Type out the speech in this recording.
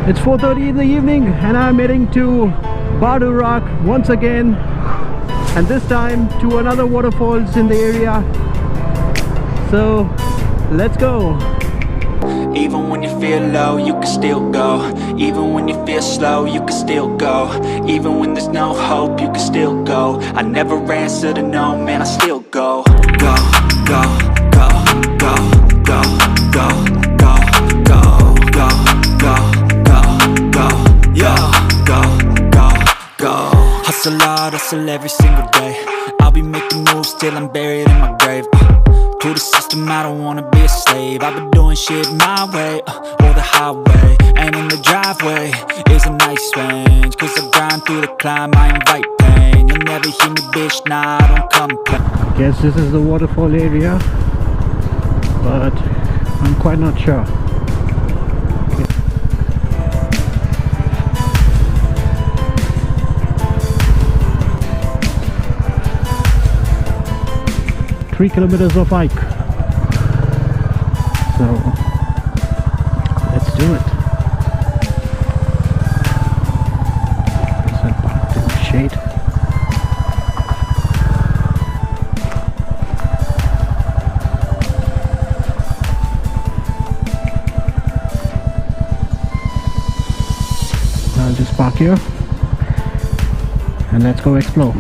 It's 4:30 in the evening and I'm heading to BadUrach once again, and this time to another waterfalls in the area. So let's go. Even when you feel low, you can still go. Even when you feel slow, you can still go. Even when there's no hope, you can still go. I never answer to no, man, I still go. Go, go, go, go, go, go, go, go, go, go, go, go, yo, go, go, go. Hustle hard, hustle every single day. I'll be making moves till I'm buried in my grave. To the system, I don't wanna be a slave. I've been doing shit my way, or the highway. And in the driveway is a nice range, cause I grind through the climb, I invite pain. You'll never hear me, bitch, nah, I don't complain. Guess this is the waterfall area, but I'm quite not sure. 3 kilometers of hike, so let's do it. Is parked in the shade? I'll just park here and let's go explore.